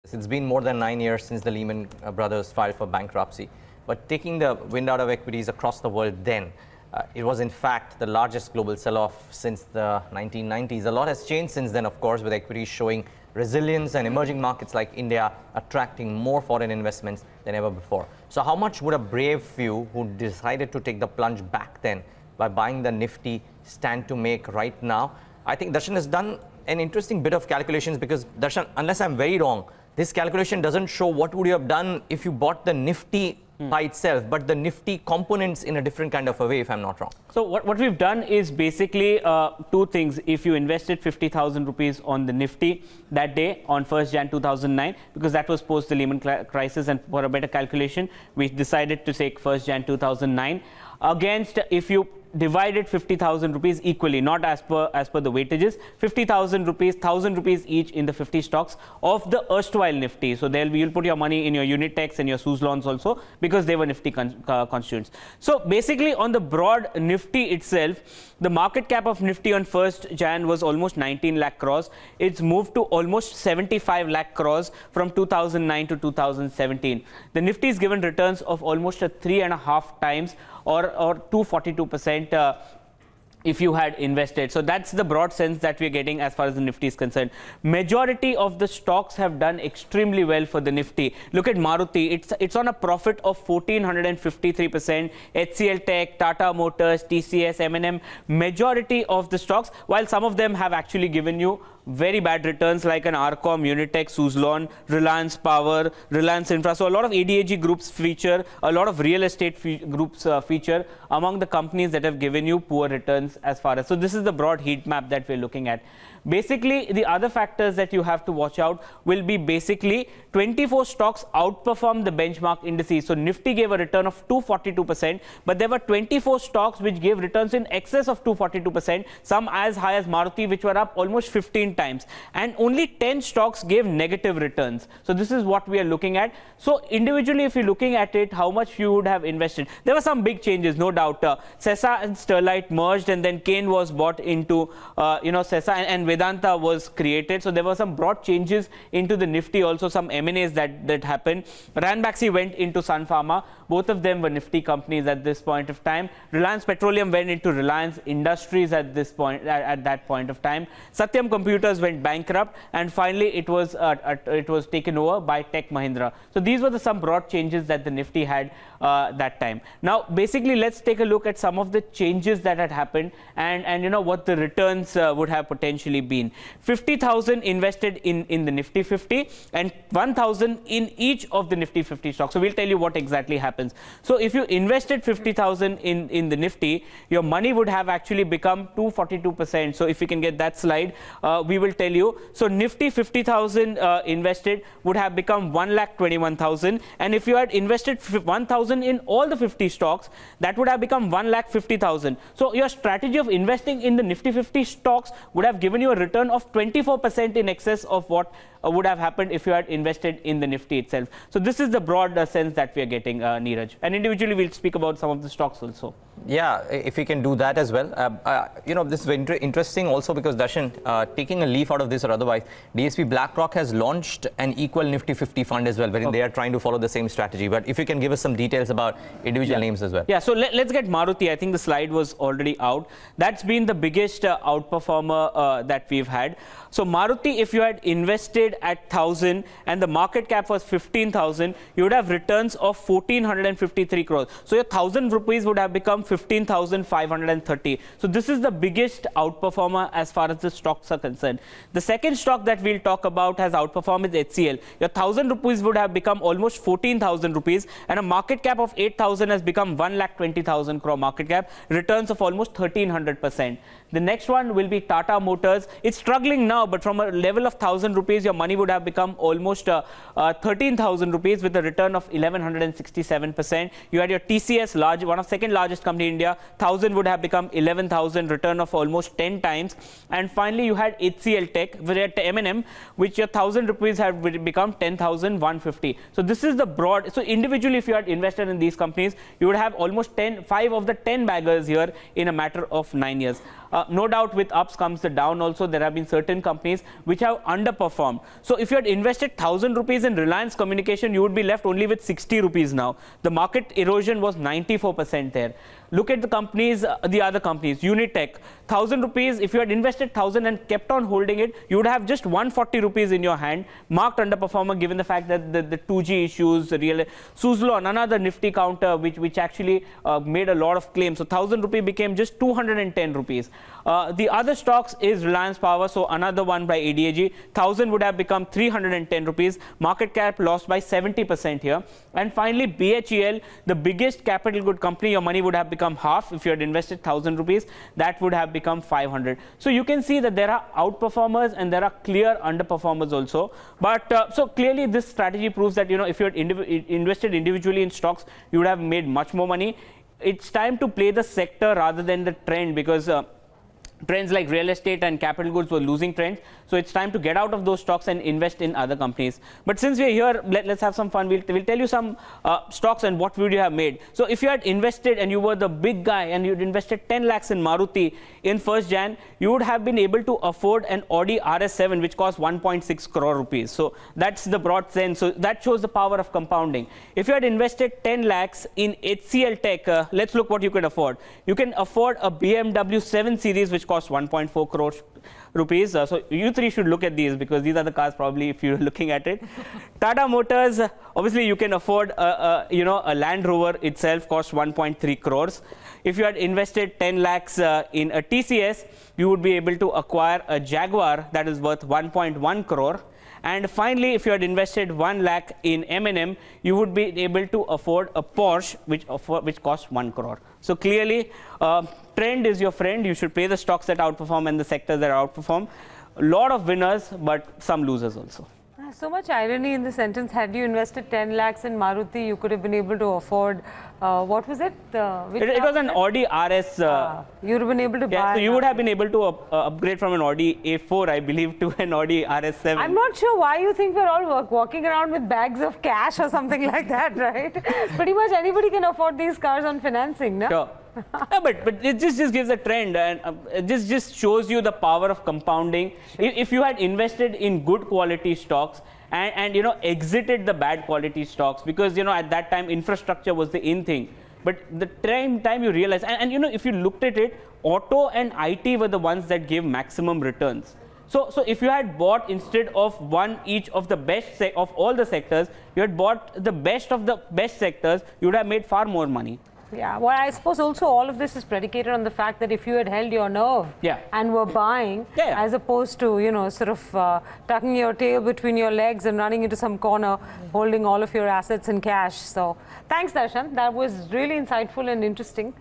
It's been more than 9 years since the Lehman Brothers filed for bankruptcy. But taking the wind out of equities across the world then, it was in fact the largest global sell-off since the 1990s. A lot has changed since then, of course, with equities showing resilience and emerging markets like India attracting more foreign investments than ever before. So how much would a brave few who decided to take the plunge back then by buying the Nifty stand to make right now? I think Darshan has done an interesting bit of calculations because, Darshan, unless I'm very wrong, this calculation doesn't show what would you have done if you bought the Nifty by itself, but the Nifty components in a different kind of a way, if I'm not wrong. So what we've done is basically two things. If you invested 50,000 rupees on the Nifty that day on 1st Jan 2009, because that was post the Lehman crisis, and for a better calculation, we decided to take 1st Jan 2009 against, if you divided 50,000 rupees equally, not as per the weightages, 50,000 rupees, 1,000 rupees each in the 50 stocks of the erstwhile Nifty. So you'll put your money in your Unitex and your Suzlons also, because they were Nifty constituents. So basically on the broad Nifty itself, the market cap of Nifty on 1st Jan was almost 19 lakh crores. It's moved to almost 75 lakh crores from 2009 to 2017. The Nifty is given returns of almost a 3.5 times or 242% if you had invested. So that's the broad sense that we're getting as far as the Nifty is concerned. Majority of the stocks have done extremely well for the Nifty. Look at Maruti. It's on a profit of 1453%. HCL Tech, Tata Motors, TCS, M&M. Majority of the stocks, while some of them have actually given you very bad returns like an Arcom, Unitex, Suzlon, Reliance Power, Reliance Infra. So a lot of ADAG groups feature, a lot of real estate groups feature among the companies that have given you poor returns as far as. So this is the broad heat map that we're looking at. Basically, the other factors that you have to watch out will be basically 24 stocks outperform the benchmark indices. So Nifty gave a return of 242%, but there were 24 stocks which gave returns in excess of 242%, some as high as Maruti, which were up almost 15 times. And only 10 stocks gave negative returns. So this is what we are looking at. So individually, if you're looking at it, how much you would have invested. There were some big changes, no doubt. Sesa and Sterlite merged, and then Kane was bought into, Sesa, and Vedanta was created. So there were some broad changes into the Nifty, also some M&As that happened. Ranbaxy went into Sun Pharma. Both of them were Nifty companies at this point of time. Reliance Petroleum went into Reliance Industries at this point, at that point of time. Satyam Computers went bankrupt, and finally it was taken over by Tech Mahindra. So these were some broad changes that the Nifty had that time. Now basically let's take a look at some of the changes that had happened and what the returns would have potentially been. 50,000 invested in the Nifty 50 and 1,000 in each of the Nifty 50 stocks. So we'll tell you what exactly happens. So if you invested 50,000 in the Nifty, your money would have actually become 242%. So if we can get that slide, we will tell you. So Nifty 50,000 invested would have become 1,21,000, and if you had invested 1,000 in all the 50 stocks, that would have become 1,50,000. So your strategy of investing in the Nifty 50 stocks would have given you a return of 24% in excess of what would have happened if you had invested in the Nifty itself. So this is the broad sense that we are getting, Neeraj. And individually, we'll speak about some of the stocks also. Yeah, if we can do that as well. This is very interesting also because, Darshan, taking a leaf out of this or otherwise, DSP BlackRock has launched an equal Nifty 50 fund as well, wherein they are trying to follow the same strategy. But if you can give us some details about individual names as well. Yeah, so let's get Maruti. I think the slide was already out. That's been the biggest outperformer that we've had. So Maruti, if you had invested at 1,000 and the market cap was 15,000, you would have returns of 1,453 crores. So your 1,000 rupees would have become 15,530. So this is the biggest outperformer as far as the stocks are concerned. The second stock that we'll talk about has outperformed is HCL. Your 1,000 rupees would have become almost 14,000 rupees, and a market cap of 8,000 has become 1,20,000 crore market cap, returns of almost 1,300%. The next one will be Tata Motors. It's struggling now, but from a level of 1,000 rupees, your money would have become almost 13,000 rupees with a return of 1,167%. You had your TCS, one of second largest company in India, 1,000 would have become 11,000, return of almost 10 times. And finally, you had HCL Tech, M&M, which your 1,000 rupees have become 10,150. So this is the broad. So individually, if you had invested in these companies, you would have almost 5 of the 10 baggers here in a matter of 9 years. No doubt with ups comes the down also. There have been certain companies which have underperformed. So if you had invested 1,000 rupees in Reliance Communication, you would be left only with 60 rupees now. The market erosion was 94% there. Look at the companies, the other companies, Unitech, 1,000 rupees. If you had invested 1,000 and kept on holding it, you would have just 140 rupees in your hand, marked underperformer given the fact that the 2G issues, Suzlon, another Nifty counter, which actually made a lot of claims. So 1,000 rupee became just 210 rupees. The other stocks is Reliance Power, so another one by ADAG. 1,000 would have become 310 rupees. Market cap lost by 70% here. And finally, BHEL, the biggest capital good company, your money would have become half. If you had invested 1,000 rupees, that would have become 500. So you can see that there are outperformers and there are clear underperformers also. But so clearly this strategy proves that, if you had invested individually in stocks, you would have made much more money. It's time to play the sector rather than the trend, because trends like real estate and capital goods were losing trends. So it's time to get out of those stocks and invest in other companies. But since we're here, let's have some fun. We'll tell you some stocks and what would you have made. So if you had invested and you were the big guy and you'd invested 10 lakhs in Maruti in 1st Jan, you would have been able to afford an Audi RS7 which cost 1.6 crore rupees. So that's the broad sense. So that shows the power of compounding. If you had invested 10 lakhs in HCL Tech, let's look what you could afford. You can afford a BMW 7 Series which costs 1.4 crore rupees. So you three should look at these, because these are the cars probably if you're looking at it. Tata Motors, obviously you can afford a Land Rover itself, costs 1.3 crores. If you had invested 10 lakhs in a TCS, you would be able to acquire a Jaguar that is worth 1.1 crore. And finally, if you had invested 1 lakh in M&M, you would be able to afford a Porsche which costs 1 crore. So clearly, trend is your friend. You should play the stocks that outperform and the sectors that outperform. A lot of winners, but some losers also. So much irony in the sentence. Had you invested 10 lakhs in Maruti, you could have been able to afford, what was it? It was an Audi RS. You would have been able to buy. So you would have been able to upgrade from an Audi A4, I believe, to an Audi RS7. I'm not sure why you think we're all walking around with bags of cash or something like that, right? Pretty much anybody can afford these cars on financing, no? Sure. No, but it just gives a trend, and this just shows you the power of compounding. If you had invested in good quality stocks and exited the bad quality stocks, because at that time infrastructure was the in thing, but the time you realize, and if you looked at it, auto and IT were the ones that gave maximum returns. So if you had bought, instead of one each of the best of all the sectors, you had bought the best of the best sectors, you would have made far more money. Yeah, well, I suppose also all of this is predicated on the fact that if you had held your nerve and were buying, as opposed to, sort of tucking your tail between your legs and running into some corner, holding all of your assets in cash. So thanks, Darshan. That was really insightful and interesting.